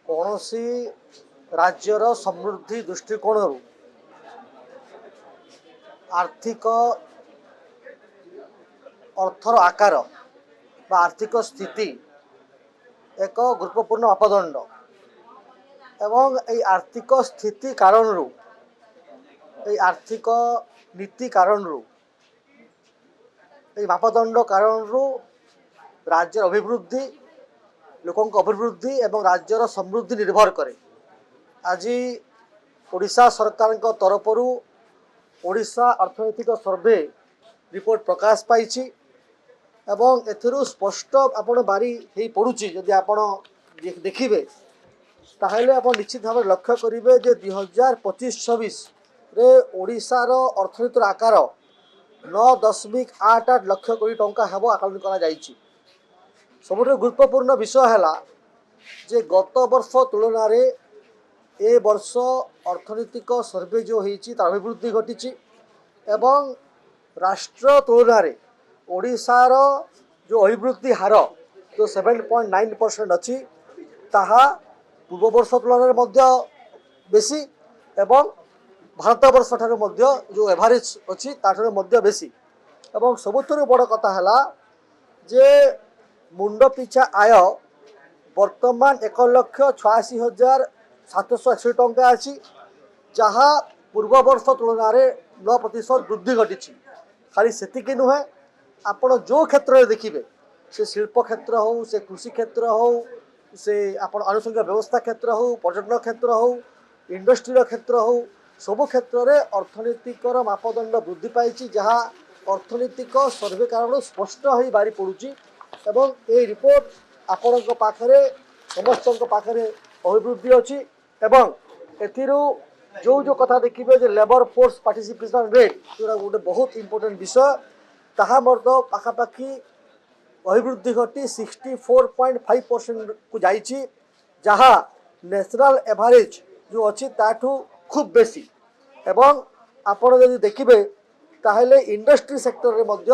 कौनसी राज्यर समृद्धि दृष्टिकोण आर्थिक अर्थर आकार बा आर्थिक स्थिति एक गुरुत्वपूर्ण मापदंड एवं ये आर्थिक स्थिति कारण आर्थिक नीति कारण मापदंड कारण राज्यर अभिवृद्धि लोकों अभिवृद्धि एवं राज्यर समृद्धि निर्भर करे। आज ओडिशा सरकार तरफ ओडिशा अर्थनैतिक सर्वे रिपोर्ट प्रकाश पाई एवं एथिरु स्पष्ट आपण बारी हे पड़ुची जदि आपण देखिबे ताहेले आपण निश्चित भाव लक्ष्य करिवे जे 2025-26 रे ओडिशार अर्थनीतिर आकार 9.88 लाख कोटी टंका हेबो आकलन करा जाईची। सबुठ गुरुत्वपूर्ण विषय है जे गत वर्ष तुलन में ए वर्ष अर्थनैतिक सर्वे जो होती अभिवृद्धि घटी एवं राष्ट्र तुलन में ओडिशार जो अभिवृद्धि हार जो 7.9% अच्छी ताहा पूर्व वर्ष तुलन में बेसी एवं भारत वर्ष ठारे जो एवरेज अच्छी ताठरे बेसी एवं सबुठु बड़ कथा है जे मुंड पिछा आय वर्तमान 1,86,761 टंका अच्छी जहाँ पूर्व वर्ष तुलन में 9% वृद्धि घटी। खाली सेतिकी नुहे आपण जो क्षेत्र में देखिए से शिल्प क्षेत्र हो से कृषि क्षेत्र हो से आपण आनुषंगिक व्यवस्था क्षेत्र हो पर्यटन क्षेत्र हो इंडस्ट्री क्षेत्र हो सबु क्षेत्र में अर्थनैतिक मापदंड वृद्धि पाई जहाँ अर्थनैतिक सर्वे कारण स्पष्ट हो बारी पड़ुची एवं ये रिपोर्ट आपण पाखरे समस्त पाखरे अभिवृद्धि अच्छी एवं एथिरु जो कथा देखिए जे लेबर फोर्स पार्टिसिपेशन रेट जो गोटे बहुत इंपोर्टेंट विषय ताहा पाखापाखि अभिवृद्धि घटी 64.5% को जाइए जहाँ नेशनल एवरेज जो अच्छी ताठू खूब बेसी एवं आपण जदि देखिए ताहले इंडस्ट्री सेक्टर रे मध्य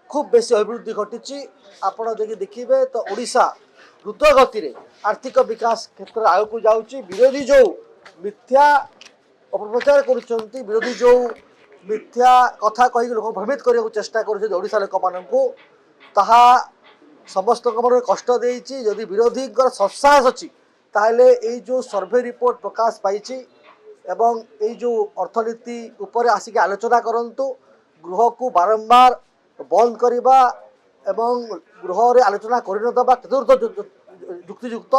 खूब बेसी अभिवृद्धि घटी। आपण जदि देखिए तो ओडिशा द्रुत गति रे आर्थिक विकास क्षेत्र आग को जाउची। विरोधी जो मिथ्या अपप्रचार करुछंती विरोधी जो मिथ्या कथा कही लोक भ्रमित करने चेष्टा कर ओडिशा लोक मानू ताहा समस्त मन कष्ट देइची। जदि विरोधी सत्साहस अच्छी ताहले ये जो सर्वे रिपोर्ट प्रकाश पाई एवं ये जो अर्थनीति उपर आसिक आलोचना करंतु गृह को बारंबार बंद करवा एवं गृह रे आलोचना करनदबा केतुर्थ युक्तियुक्त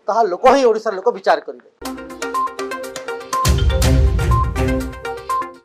ताहा लोक ही ओडिशा लोक विचार करेंगे।